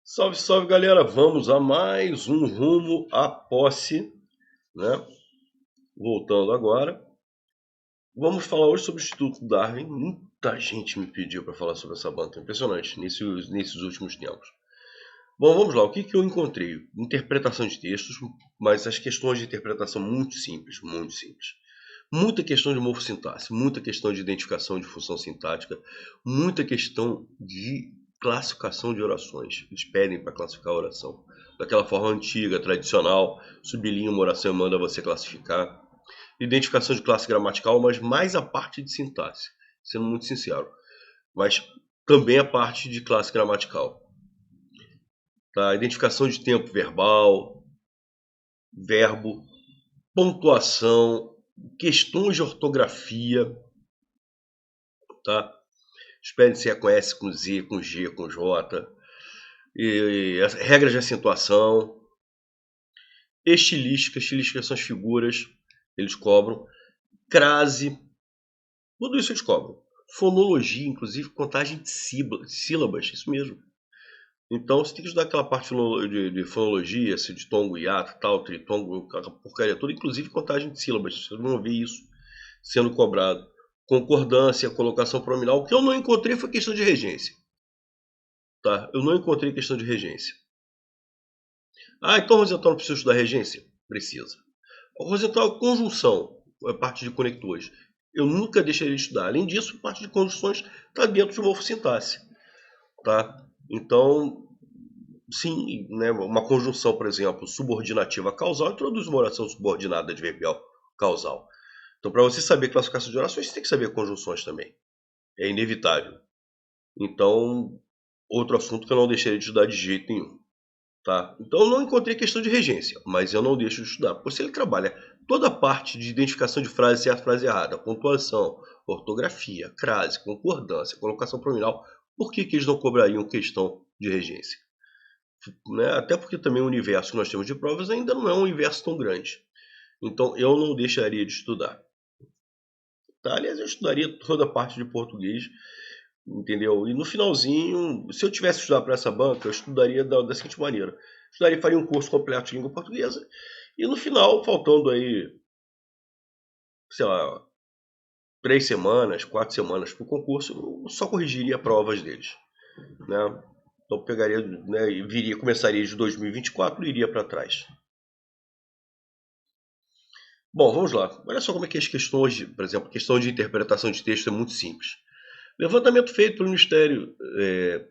Salve, salve, galera! Vamos a mais um rumo à posse, né? Voltando agora. Vamos falar hoje sobre o Instituto Darwin. Muita gente me pediu para falar sobre essa banca. Impressionante nesses últimos tempos. Bom, vamos lá. O que eu encontrei? Interpretação de textos, mas as questões de interpretação muito simples, muito simples. Muita questão de morfossintaxe, muita questão de identificação de função sintática, muita questão de classificação de orações. Eles pedem para classificar a oração daquela forma antiga, tradicional, sublinha uma oração e manda você classificar. Identificação de classe gramatical, mas mais a parte de sintaxe, sendo muito sincero. Mas também a parte de classe gramatical. Tá? Identificação de tempo verbal, verbo, pontuação, questões de ortografia, tá? Espere se é com S, com Z, com G, com J, e regras de acentuação, estilística são as figuras, eles cobram, crase, tudo isso eles cobram. Fonologia, inclusive contagem de sílabas, isso mesmo. Então você tem que estudar aquela parte de fonologia, de tongo, hiato, tal, tritongo, porcaria toda, inclusive contagem de sílabas. Vocês vão ver isso sendo cobrado. Concordância, colocação pronominal. O que eu não encontrei foi questão de regência. Tá? Eu não encontrei questão de regência. Ah, então Rosenthal não precisa estudar regência? Precisa. Rosenthal, conjunção, a parte de conectores. Eu nunca deixaria de estudar. Além disso, a parte de conjunções está dentro de morfossintaxe. Tá? Então, sim, né, uma conjunção, por exemplo, subordinativa causal, introduz uma oração subordinada adverbial causal. Então, para você saber classificação de orações, você tem que saber conjunções também. É inevitável. Então, outro assunto que eu não deixaria de estudar de jeito nenhum. Tá? Então, eu não encontrei questão de regência, mas eu não deixo de estudar. Porque se ele trabalha toda a parte de identificação de frase certa e frase errada, pontuação, ortografia, crase, concordância, colocação pronominal, por que eles não cobrariam questão de regência? Né? Até porque também o universo que nós temos de provas ainda não é um universo tão grande. Então, eu não deixaria de estudar. Tá? Aliás, eu estudaria toda a parte de português, entendeu? E no finalzinho, se eu tivesse estudado para essa banca, eu estudaria da seguinte maneira. Faria um curso completo de língua portuguesa, e no final, faltando aí, sei lá, 3 semanas, 4 semanas para o concurso, eu só corrigiria provas deles. Né? Então pegaria, né, começaria de 2024 e iria para trás. Bom, vamos lá. Olha só como é que as questões, por exemplo, a questão de interpretação de texto é muito simples. Levantamento feito pelo Ministério,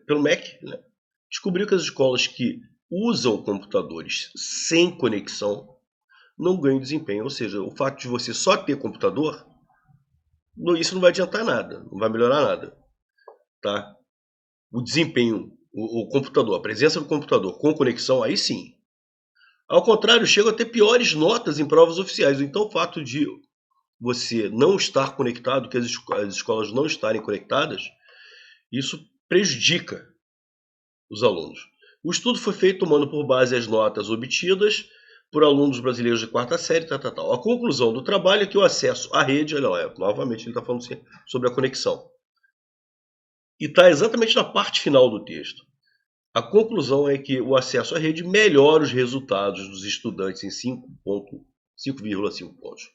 pelo MEC, né, descobriu que as escolas que usam computadores sem conexão não ganham desempenho. Ou seja, o fato de você só ter computador, isso não vai adiantar nada, não vai melhorar nada. Tá? O desempenho, o computador, a presença do computador com conexão, aí sim. Ao contrário, chegam a ter piores notas em provas oficiais. Então, o fato de você não estar conectado, que as escolas não estarem conectadas, isso prejudica os alunos. O estudo foi feito tomando por base as notas obtidas por alunos brasileiros de quarta série, tal. A conclusão do trabalho é que o acesso à rede, novamente ele está falando sobre a conexão. E está exatamente na parte final do texto. A conclusão é que o acesso à rede melhora os resultados dos estudantes em 5,5 pontos.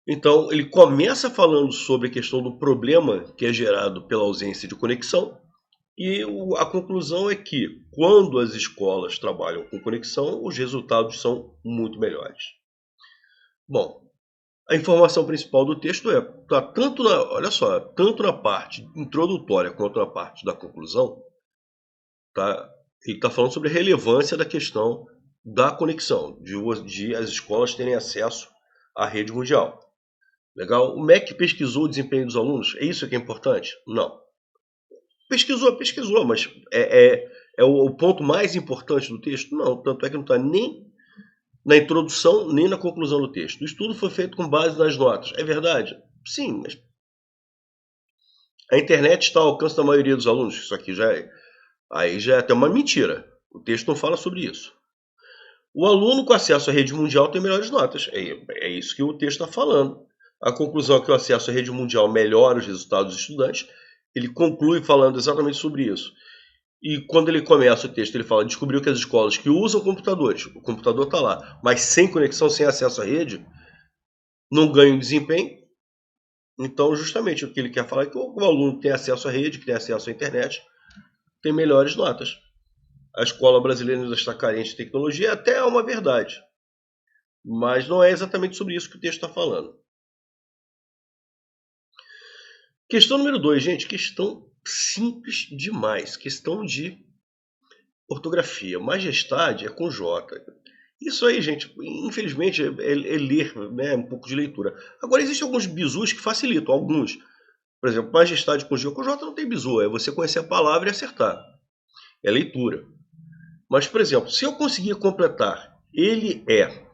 Então, ele começa falando sobre a questão do problema que é gerado pela ausência de conexão, e a conclusão é que, quando as escolas trabalham com conexão, os resultados são muito melhores. Bom, a informação principal do texto tá tanto na parte introdutória quanto na parte da conclusão, tá? Ele está falando sobre a relevância da questão da conexão, de as escolas terem acesso à rede mundial. Legal? O MEC pesquisou o desempenho dos alunos? É isso que é importante? Não. Pesquisou, mas é o ponto mais importante do texto? Não, tanto é que não está nem na introdução, nem na conclusão do texto. O estudo foi feito com base nas notas. É verdade? Sim, mas a internet está ao alcance da maioria dos alunos. Isso aqui já é até uma mentira. O texto não fala sobre isso. O aluno com acesso à rede mundial tem melhores notas. É isso que o texto está falando. A conclusão é que o acesso à rede mundial melhora os resultados dos estudantes. Ele conclui falando exatamente sobre isso. E quando ele começa o texto, ele fala, descobriu que as escolas que usam computadores, o computador está lá, mas sem conexão, sem acesso à rede, não ganham desempenho. Então, justamente, o que ele quer falar é que o aluno que tem acesso à rede, que tem acesso à internet, tem melhores notas. A escola brasileira ainda está carente de tecnologia, até é uma verdade. Mas não é exatamente sobre isso que o texto está falando. Questão número 2, gente. Questão simples demais. Questão de ortografia. Majestade é com J. Isso aí, gente, infelizmente, é ler, né, um pouco de leitura. Agora, existem alguns bizus que facilitam, alguns. Por exemplo, majestade com J não tem bizu, é você conhecer a palavra e acertar. É leitura. Mas, por exemplo, se eu conseguir completar ele é,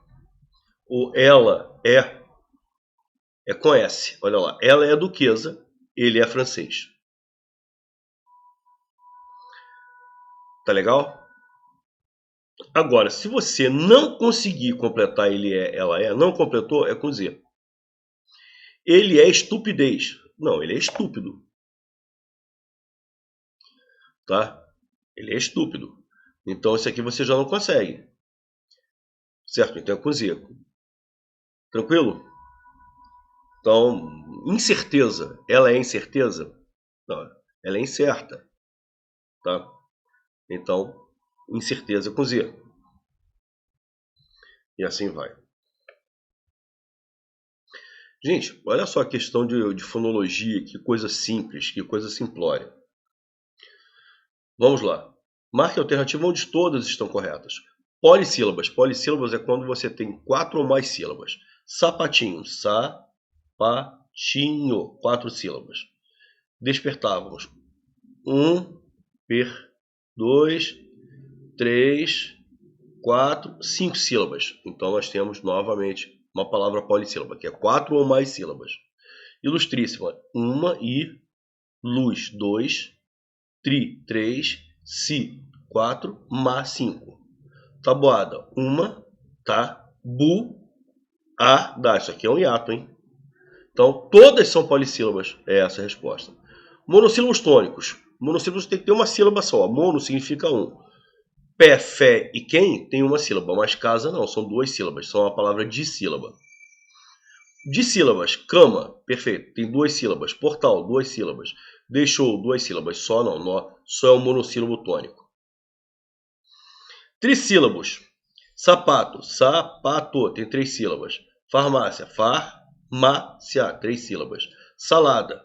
ou ela é com S. Olha lá, ela é duquesa, ele é francês. Tá legal? Agora, se você não conseguir completar ele é, ela é, não completou, é com Z. Ele é estupidez. Não, ele é estúpido. Tá? Ele é estúpido. Então, esse aqui você já não consegue. Certo? Então é com Z. Tranquilo? Então, incerteza. Ela é incerteza? Não, ela é incerta. Tá? Então, incerteza com Z. E assim vai. Gente, olha só a questão de fonologia, que coisa simples, que coisa simplória. Vamos lá. Marque a alternativa onde todas estão corretas. Polissílabas. Polissílabas é quando você tem 4 ou mais sílabas. Sapatinho. Sapatinho. 4 sílabas. Despertávamos. 1, 2, 3, 4, 5 sílabas. Então nós temos novamente uma palavra polissílaba, que é 4 ou mais sílabas. Ilustríssima. Uma e luz. 2, tri. 3, si. 4, ma. 5. Tabuada. Uma, tá, bu, a, dá. Isso aqui é um hiato, hein? Então, todas são polissílabas. É essa a resposta. Monossílabos tônicos. Monossílabos tem que ter uma sílaba só. Mono significa um. Pé, fé e quem tem uma sílaba, mas casa não, são 2 sílabas. São uma palavra dissílaba. Dissílabas. Cama, perfeito, tem 2 sílabas. Portal, 2 sílabas. Deixou, 2 sílabas. Só não, só é um monossílabo tônico. Trissílabos. Sapato, sapato, tem 3 sílabas. Farmácia, farmácia, 3 sílabas. Salada,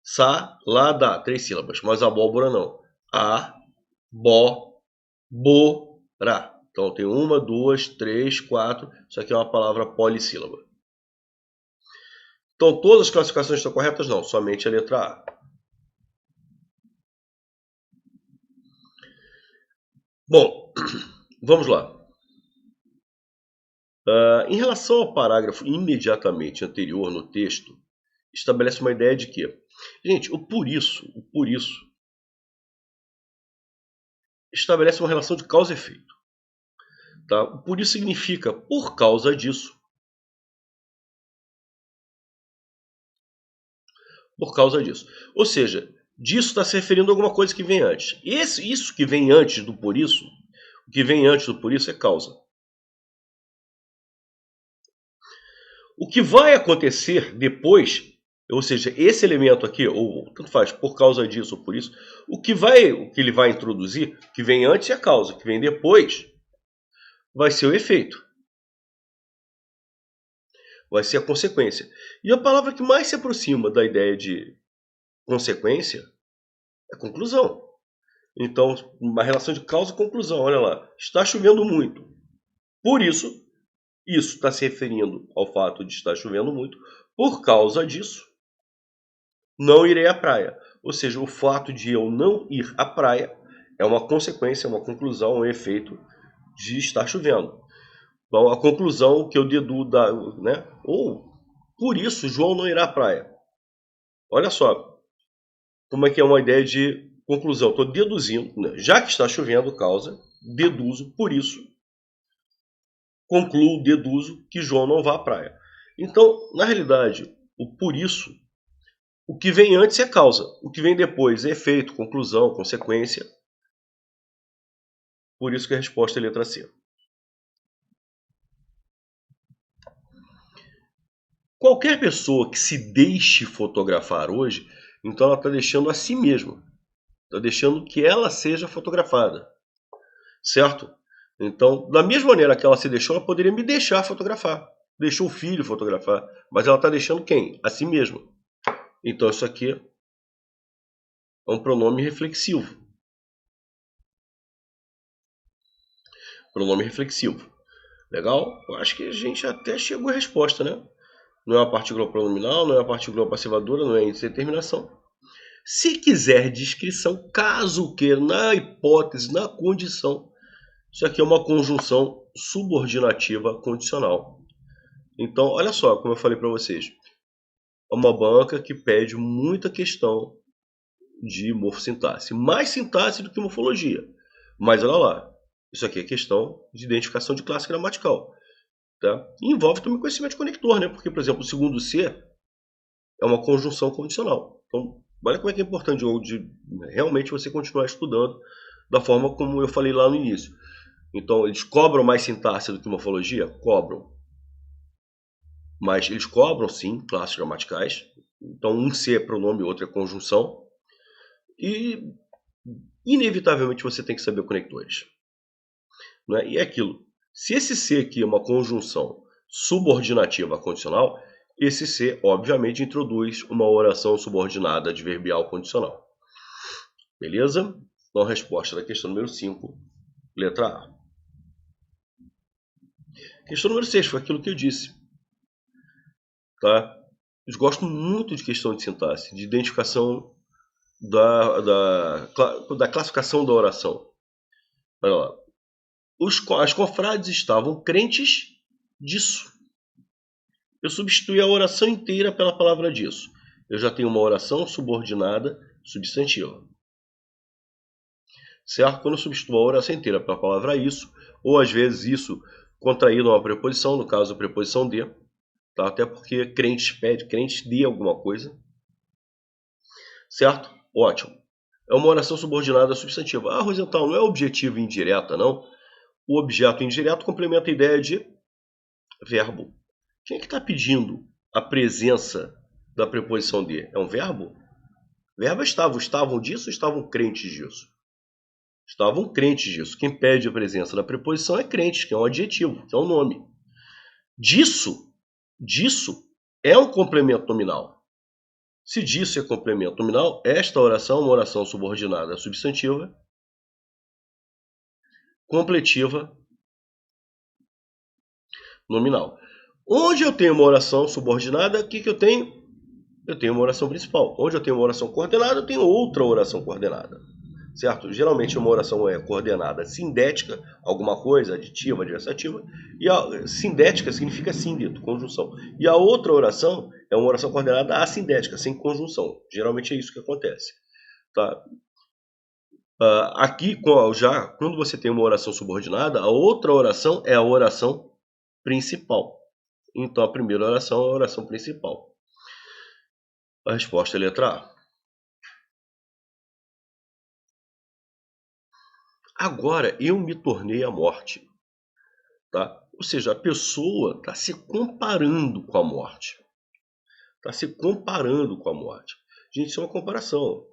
salada, 3 sílabas. Mas abóbora não. Abóbora. Então tem 1, 2, 3, 4. Isso aqui é uma palavra polissílaba. Então todas as classificações estão corretas? Não, somente a letra A. Bom, vamos lá. Em relação ao parágrafo imediatamente anterior no texto, estabelece uma ideia de que, gente, o por isso estabelece uma relação de causa e efeito. Tá? O por isso significa por causa disso. Por causa disso. Ou seja, disso está se referindo a alguma coisa que vem antes. Isso que vem antes do por isso, o que vem antes do por isso é causa. O que vai acontecer depois, ou seja, esse elemento aqui, ou tanto faz, por causa disso ou por isso, o que ele vai introduzir, que vem antes é a causa, que vem depois, vai ser o efeito. Vai ser a consequência. E a palavra que mais se aproxima da ideia de consequência é conclusão. Então, uma relação de causa e conclusão. Olha lá, está chovendo muito. Por isso está se referindo ao fato de estar chovendo muito. Por causa disso, não irei à praia. Ou seja, o fato de eu não ir à praia é uma consequência, uma conclusão, um efeito de estar chovendo. Então, a conclusão que eu deduzo, né? Ou, por isso, João não irá à praia. Olha só, como é que é uma ideia de conclusão. Estou deduzindo, né? Já que está chovendo, causa, deduzo, por isso, concluo, deduzo que João não vá à praia. Então, na realidade, o por isso, o que vem antes é causa. O que vem depois é efeito, conclusão, consequência. Por isso que a resposta é a letra C. Qualquer pessoa que se deixe fotografar hoje, então ela está deixando a si mesma. Está deixando que ela seja fotografada. Certo? Então, da mesma maneira que ela se deixou, ela poderia me deixar fotografar. Deixou o filho fotografar. Mas ela está deixando quem? A si mesma. Então, isso aqui é um pronome reflexivo. Pronome reflexivo. Legal? Eu acho que a gente até chegou à resposta, né? Não é uma partícula pronominal, não é uma partícula passivadora, não é indeterminação. Se quiser descrição, caso queira, na hipótese, na condição, isso aqui é uma conjunção subordinativa condicional. Então, olha só, como eu falei para vocês, é uma banca que pede muita questão de morfossintaxe. Mais sintaxe do que morfologia. Mas olha lá, isso aqui é questão de identificação de classe gramatical. Tá? E envolve também conhecimento de conector, né? Porque, por exemplo, o segundo C é uma conjunção condicional. Então, olha como é que é importante de realmente você continuar estudando da forma como eu falei lá no início. Então, eles cobram mais sintaxe do que morfologia? Cobram. Mas eles cobram, sim, classes gramaticais. Então, um C é pronome, outro é conjunção. E, inevitavelmente, você tem que saber conectores. Né? E é aquilo. Se esse C aqui é uma conjunção subordinativa condicional, esse C, obviamente, introduz uma oração subordinada adverbial condicional. Beleza? Então, a resposta da questão número 5, letra A. Questão número 6, foi aquilo que eu disse. Tá? Eles gostam muito de questão de sintaxe, de identificação da classificação da oração. Olha lá. As confrades estavam crentes disso. Eu substituí a oração inteira pela palavra disso. Eu já tenho uma oração subordinada substantiva. Certo? Quando eu substituo a oração inteira pela palavra isso, ou às vezes isso contraído a uma preposição, no caso a preposição de, tá? Até porque crentes pede, crentes de alguma coisa. Certo? Ótimo. É uma oração subordinada substantiva. Ah, Rosenthal, não é objetivo indireta, não? O objeto indireto complementa a ideia de verbo. Quem é que está pedindo a presença da preposição de? É um verbo? Verbo estavam disso ou estavam crentes disso? Estavam crentes disso. Quem pede a presença da preposição é crente, que é um adjetivo, que é um nome. Disso é um complemento nominal. Se disso é complemento nominal, esta oração é uma oração subordinada substantiva, completiva, nominal. Onde eu tenho uma oração subordinada, o que eu tenho? Eu tenho uma oração principal. Onde eu tenho uma oração coordenada, eu tenho outra oração coordenada. Certo? Geralmente uma oração é coordenada sindética, alguma coisa, aditiva, adversativa, e a sindética significa síndito, conjunção. E a outra oração é uma oração coordenada assindética, sem conjunção. Geralmente é isso que acontece. Tá? Aqui, já quando você tem uma oração subordinada, a outra oração é a oração principal. Então a primeira oração é a oração principal. A resposta é a letra A. Agora eu me tornei a morte. Tá? Ou seja, a pessoa está se comparando com a morte. Está se comparando com a morte. Gente, isso é uma comparação.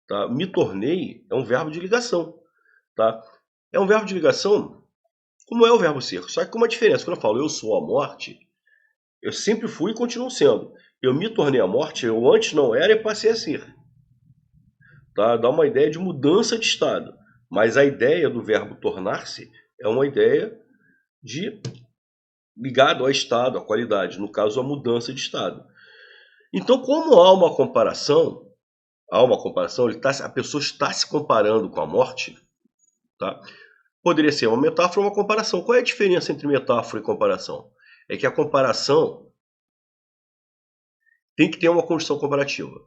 Tá? Me tornei é um verbo de ligação. Tá? É um verbo de ligação como é o verbo ser. Só que com uma diferença. Quando eu falo eu sou a morte, eu sempre fui e continuo sendo. Eu me tornei a morte, eu antes não era e passei a ser. Tá? Dá uma ideia de mudança de estado. Mas a ideia do verbo tornar-se é uma ideia ligado ao estado, à qualidade, no caso, a mudança de estado. Então, como há uma comparação, a pessoa está se comparando com a morte, tá? Poderia ser uma metáfora ou uma comparação. Qual é a diferença entre metáfora e comparação? É que a comparação tem que ter uma condição comparativa.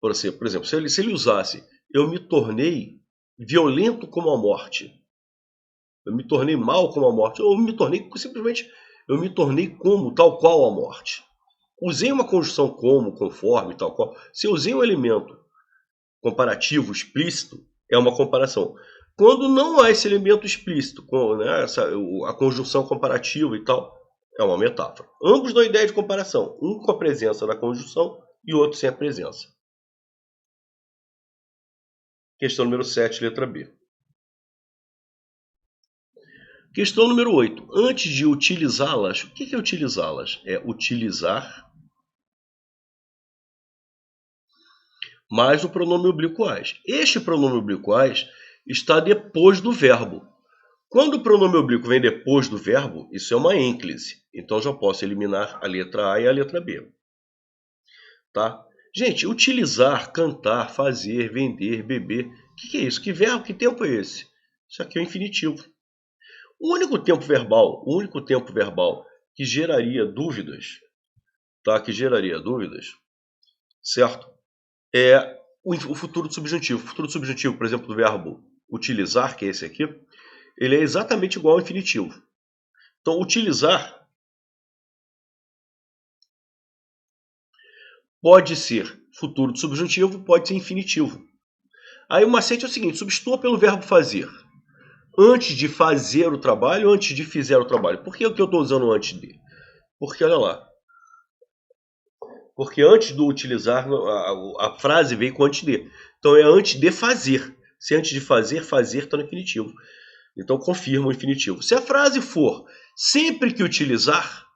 Por exemplo, se ele usasse eu me tornei violento como a morte, eu me tornei mal como a morte, ou eu me tornei como, tal qual a morte. Usei uma conjunção como, conforme, tal qual. Se eu usei um elemento comparativo explícito, é uma comparação. Quando não há esse elemento explícito, né, a conjunção comparativa e tal, é uma metáfora. Ambos dão ideia de comparação, um com a presença da conjunção e o outro sem a presença. Questão número 7, letra B. Questão número 8. Antes de utilizá-las, o que é utilizá-las? É utilizar mais o pronome oblíquo as. Este pronome oblíquo as está depois do verbo. Quando o pronome oblíquo vem depois do verbo, isso é uma ênclise. Então já posso eliminar a letra A e a letra B. Tá? Gente, utilizar, cantar, fazer, vender, beber. O que é isso? Que verbo, que tempo é esse? Isso aqui é o infinitivo. O único tempo verbal que geraria dúvidas, tá? Certo? É o futuro do subjuntivo. O futuro do subjuntivo, por exemplo, do verbo utilizar, que é esse aqui, ele é exatamente igual ao infinitivo. Então, utilizar pode ser futuro do subjuntivo, pode ser infinitivo. Aí o macete é o seguinte, substitua pelo verbo fazer. Antes de fazer o trabalho, antes de fizer o trabalho. Por que o que eu estou usando antes de? Porque, olha lá. Porque antes do utilizar, a frase veio com antes de. Então é antes de fazer. Se antes de fazer, fazer está no infinitivo. Então confirma o infinitivo. Se a frase for sempre que utilizar,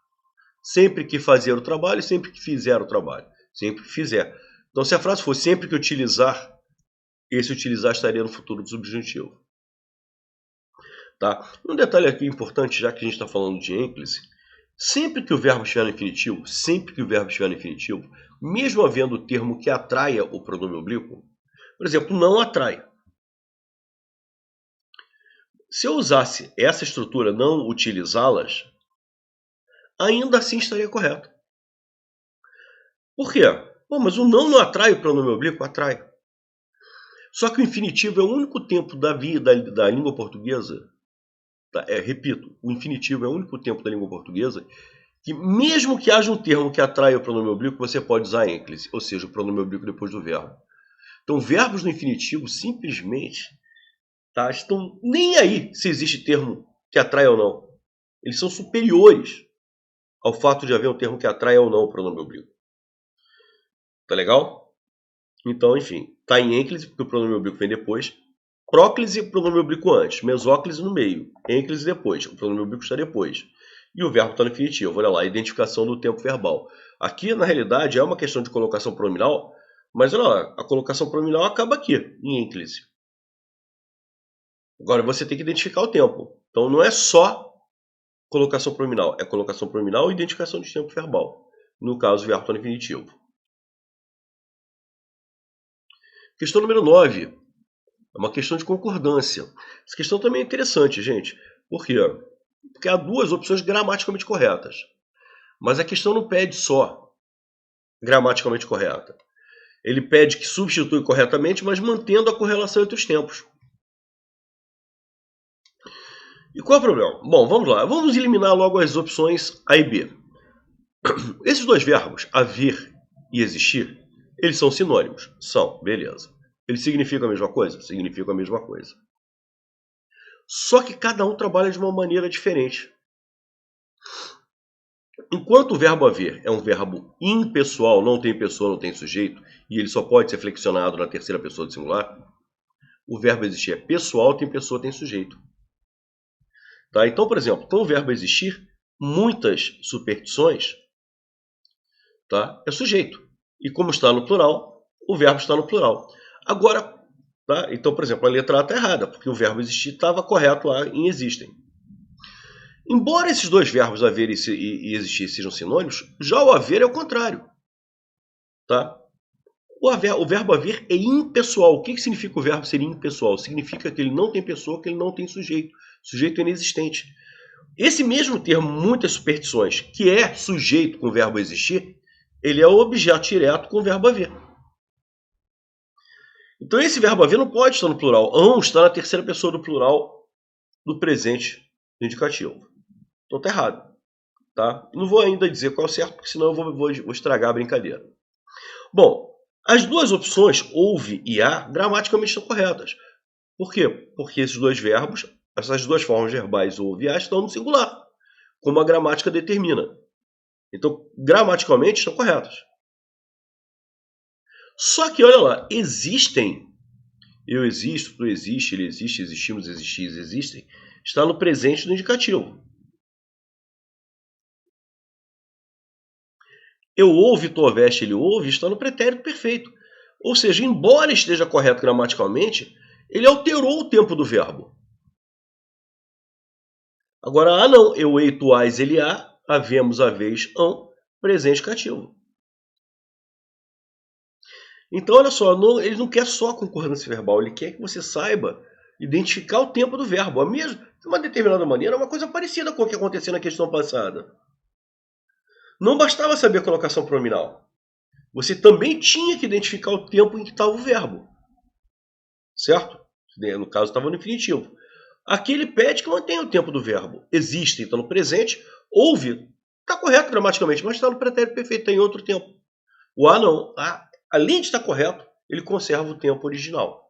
sempre que fazer o trabalho, sempre que fizer o trabalho. Sempre que fizer. Então se a frase for sempre que utilizar, esse utilizar estaria no futuro do subjuntivo. Tá? Um detalhe aqui importante, já que a gente está falando de ênclise, sempre que o verbo estiver no infinitivo, mesmo havendo o termo que atraia o pronome oblíquo, por exemplo, não atrai. Se eu usasse essa estrutura, não utilizá-las, ainda assim estaria correto. Por quê? Bom, mas o não atrai o pronome oblíquo? Atrai. Só que o infinitivo é o único tempo da língua portuguesa. Repito, o infinitivo é o único tempo da língua portuguesa que, mesmo que haja um termo que atraia o pronome oblíquo, você pode usar ênclise, ou seja, o pronome oblíquo depois do verbo. Então, verbos no infinitivo simplesmente estão nem aí se existe termo que atrai ou não. Eles são superiores ao fato de haver um termo que atrai ou não o pronome oblíquo. Tá legal? Então, enfim, está em ênclise, porque o pronome oblíquo vem depois. Próclise, o pronome oblíquo antes. Mesóclise no meio. Ênclise depois. O pronome oblíquo está depois. E o verbo está no infinitivo. Olha lá, identificação do tempo verbal. Aqui, na realidade, é uma questão de colocação pronominal, mas olha lá, a colocação pronominal acaba aqui, em ênclise. Agora, você tem que identificar o tempo. Então, não é só colocação pronominal. É colocação pronominal e identificação de tempo verbal. No caso, o verbo está no infinitivo. Questão número 9. É uma questão de concordância. Essa questão também é interessante, gente. Por quê? Porque há duas opções gramaticalmente corretas. Mas a questão não pede só gramaticalmente correta. Ele pede que substitui corretamente, mas mantendo a correlação entre os tempos. E qual é o problema? Bom, vamos lá. Vamos eliminar logo as opções A e B. Esses dois verbos, haver e existir, eles são sinônimos? São, beleza. Eles significam a mesma coisa? Significam a mesma coisa. Só que cada um trabalha de uma maneira diferente. Enquanto o verbo haver é um verbo impessoal, não tem pessoa, não tem sujeito, e ele só pode ser flexionado na terceira pessoa do singular, o verbo existir é pessoal, tem pessoa, tem sujeito. Tá? Então, por exemplo, com o verbo existir, muitas superstições é sujeito. E como está no plural, o verbo está no plural. Agora, então, por exemplo, a letra A está errada, porque o verbo existir estava correto lá em existem. Embora esses dois verbos haver e existir sejam sinônimos, já o haver é o contrário. Tá? O verbo haver é impessoal. O que significa o verbo ser impessoal? Significa que ele não tem pessoa, que ele não tem sujeito. Sujeito é inexistente. Esse mesmo termo, muitas superstições, que é sujeito com o verbo existir, ele é o objeto direto com o verbo haver. Então esse verbo haver não pode estar no plural. Ão está na terceira pessoa do plural do presente indicativo. Então está errado. Tá? Não vou ainda dizer qual é o certo, porque senão eu vou estragar a brincadeira. Bom, as duas opções, houve e há, gramaticalmente estão corretas. Por quê? Porque esses dois verbos, essas duas formas verbais ou viais estão no singular, como a gramática determina. Então, gramaticalmente, estão corretos. Só que, olha lá, existem, eu existo, tu existe, ele existe, existimos, existis, existem, está no presente do indicativo. Eu ouve, tu ouveste, ele ouve, está no pretérito perfeito. Ou seja, embora esteja correto gramaticalmente, ele alterou o tempo do verbo. Agora, não, eu, ei, tu, ás, ele, há, havemos, haveis, hão, presente cativo. Então, olha só, ele não quer só a concordância verbal, ele quer que você saiba identificar o tempo do verbo. A mesma, de uma determinada maneira, é uma coisa parecida com o que aconteceu na questão passada. Não bastava saber a colocação pronominal. Você também tinha que identificar o tempo em que estava o verbo. Certo? No caso, estava no infinitivo. Aqui ele pede que mantenha o tempo do verbo. Existe, está no presente. Ouve, está correto gramaticalmente, mas está no pretérito perfeito, está em outro tempo. O a não. Além de estar correto, ele conserva o tempo original.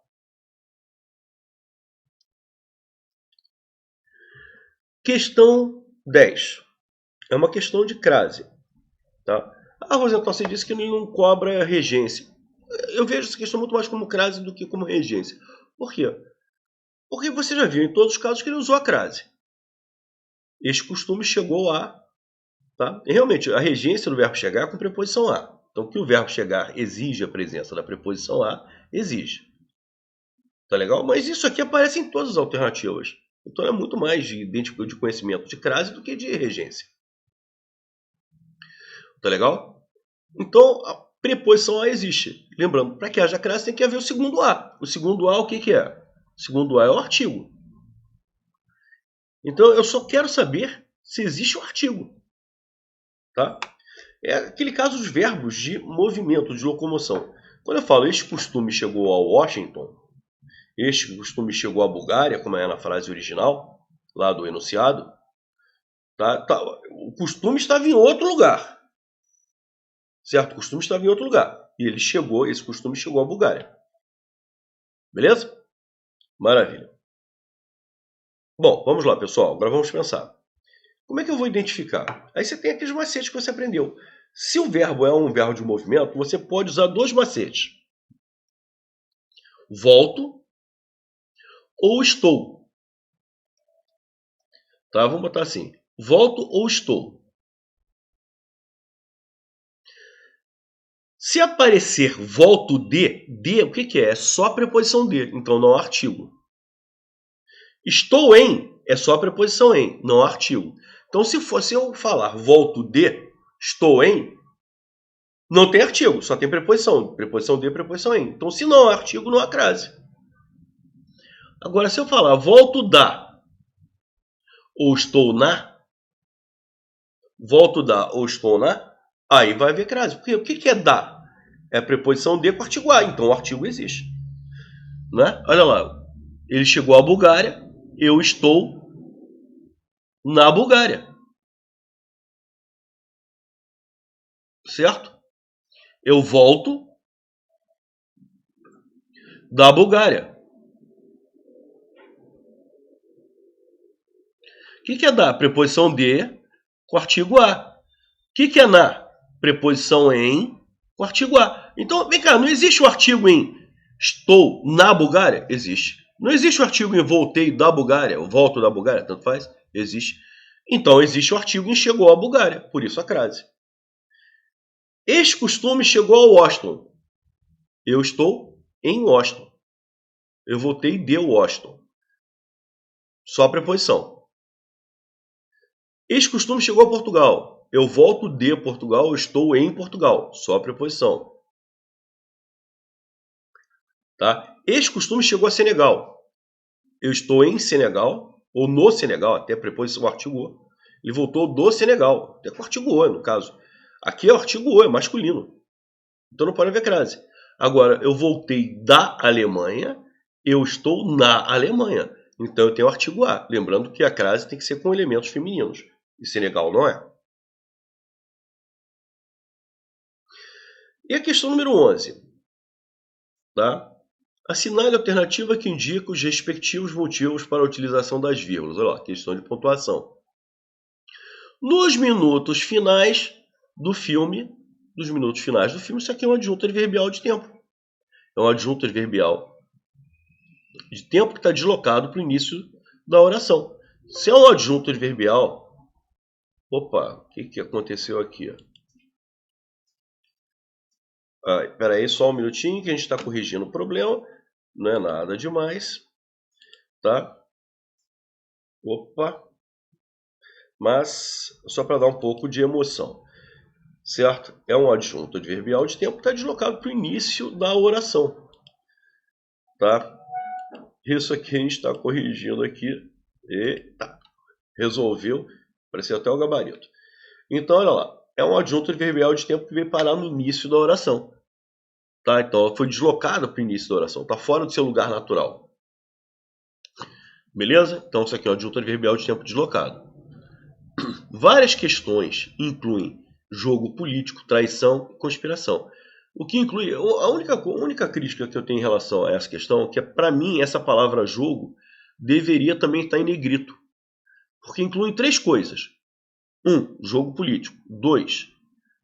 Questão 10. É uma questão de crase. Tá? Rosana, você disse que ele não cobra regência. Eu vejo essa questão muito mais como crase do que como regência. Por quê? Porque você já viu em todos os casos que ele usou a crase. Este costume chegou a. Tá? E realmente, a regência do verbo chegar é com preposição a. Então, que o verbo chegar exige a presença da preposição a, exige. Tá legal? Mas isso aqui aparece em todas as alternativas. Então, é muito mais de conhecimento de crase do que de regência. Tá legal? Então, a preposição a existe. Lembrando, para que haja crase tem que haver o segundo a. O segundo a, o que é? O segundo a é o artigo. Então, eu só quero saber se existe o artigo. Tá? É aquele caso dos verbos de movimento, de locomoção. Quando eu falo este costume chegou a Washington, este costume chegou à Bulgária, como é na frase original, lá do enunciado, tá? O costume estava em outro lugar. Certo? O costume estava em outro lugar. E esse costume chegou à Bulgária. Beleza? Maravilha. Bom, vamos lá, pessoal. Agora vamos pensar. Como é que eu vou identificar? Aí você tem aqueles macetes que você aprendeu. Se o verbo é um verbo de movimento, você pode usar dois macetes. Volto ou estou. Tá? Vamos botar assim. Volto ou estou. Se aparecer volto de, o que é? É só a preposição de, então não é artigo. Estou em, é só a preposição em, não é artigo. Então se eu falar volto de, estou em, não tem artigo, só tem preposição. Preposição de, preposição em. Então se não é artigo, não há crase. Agora se eu falar volto da, ou estou na, volto da ou estou na, aí vai haver crase. Porque o que é da? É a preposição de com artigo a, então o artigo existe. Né? Olha lá, ele chegou à Bulgária, eu estou na Bulgária. Certo? Eu volto da Bulgária. O que é da? Preposição de com artigo a. O que é na? Preposição em com artigo a. Então, vem cá, não existe o artigo em estou na Bulgária? Existe. Não existe o artigo em voltei da Bulgária, ou volto da Bulgária, tanto faz? Existe. Então, existe o artigo em chegou à Bulgária, por isso a crase. Este costume chegou a Washington. Eu estou em Washington. Eu voltei de Washington. Só a preposição. Este costume chegou a Portugal. Eu volto de Portugal, eu estou em Portugal. Só a preposição. Tá? Este costume chegou a Senegal. Eu estou em Senegal, ou no Senegal, até a preposição artigo o. Ele voltou do Senegal, até com o artigo o, no caso. Aqui é o artigo o, é masculino. Então não pode haver crase. Agora, eu voltei da Alemanha, eu estou na Alemanha. Então eu tenho o artigo a. Lembrando que a crase tem que ser com elementos femininos. E Senegal não é. E a questão número 11. Tá? Assinale a alternativa que indica os respectivos motivos para a utilização das vírgulas. Olha lá, questão de pontuação. Nos minutos finais do filme, isso aqui é um adjunto adverbial de tempo. É um adjunto adverbial de tempo que está deslocado para o início da oração. Se é um adjunto adverbial... Opa, o que aconteceu aqui? Espera aí, só um minutinho que a gente está corrigindo o problema. Não é nada demais. Tá? Opa. Mas só para dar um pouco de emoção. Certo? É um adjunto adverbial de tempo que está deslocado para o início da oração. Tá? Isso aqui a gente está corrigindo aqui. Eita, resolveu. Apareceu até o gabarito. Então, olha lá. É um adjunto adverbial de tempo que veio parar no início da oração. Tá? Então, ela foi deslocada para o início da oração. Está fora do seu lugar natural. Beleza? Então, isso aqui é um adjunto adverbial de tempo deslocado. Várias questões incluem jogo político, traição e conspiração. O que inclui... A única crítica que eu tenho em relação a essa questão é que, para mim, essa palavra jogo deveria também estar em negrito. Porque inclui 3 coisas. 1. Jogo político. 2.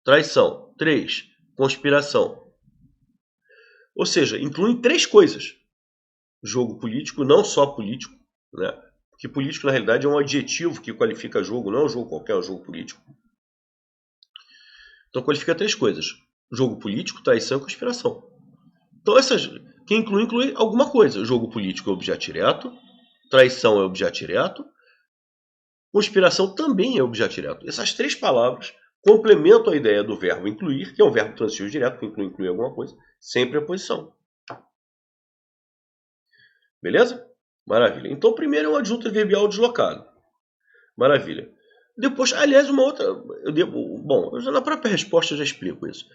Traição. 3. Conspiração. Ou seja, inclui 3 coisas. Jogo político, não só político, né? Porque político, na realidade, é um adjetivo que qualifica jogo, não é um jogo qualquer, é um jogo político. Então, qualifica 3 coisas. Jogo político, traição e conspiração. Então, quem inclui alguma coisa. Jogo político é objeto direto, traição é objeto direto, conspiração também é objeto direto. Essas 3 palavras complementam a ideia do verbo incluir, que é um verbo transitivo direto, que inclui alguma coisa, sem preposição. Beleza? Maravilha. Então, primeiro é um adjunto adverbial deslocado. Maravilha. Depois, aliás, uma outra... na própria resposta eu já explico isso.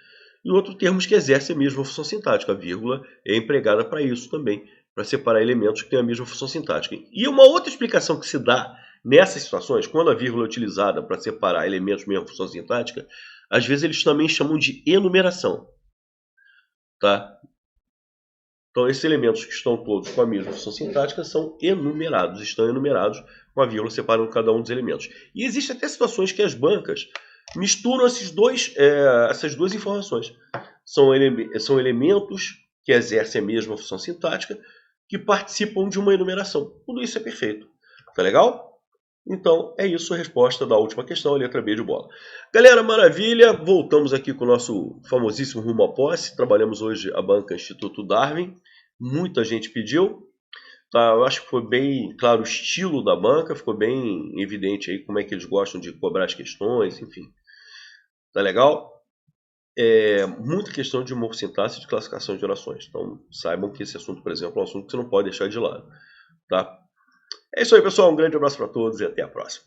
E outro, termos que exercem a mesma função sintática. A vírgula é empregada para isso também, para separar elementos que têm a mesma função sintática. E uma outra explicação que se dá nessas situações, quando a vírgula é utilizada para separar elementos de mesma função sintática, às vezes eles também chamam de enumeração. Tá? Então, esses elementos que estão todos com a mesma função sintática são enumerados, estão enumerados com a vírgula separando cada um dos elementos. E existem até situações que as bancas misturam essas duas informações. São elementos que exercem a mesma função sintática que participam de uma enumeração. Tudo isso é perfeito. Tá legal? Então, é isso a resposta da última questão, a letra B de bola. Galera, maravilha! Voltamos aqui com o nosso famosíssimo Rumo à Posse. Trabalhamos hoje a banca Instituto Darwin. Muita gente pediu. Tá? Eu acho que foi bem claro o estilo da banca, ficou bem evidente aí como é que eles gostam de cobrar as questões, enfim. Tá legal? Muita questão de morfossintaxe e de classificação de orações. Então, saibam que esse assunto, por exemplo, é um assunto que você não pode deixar de lado. Tá? É isso aí, pessoal. Um grande abraço para todos e até a próxima.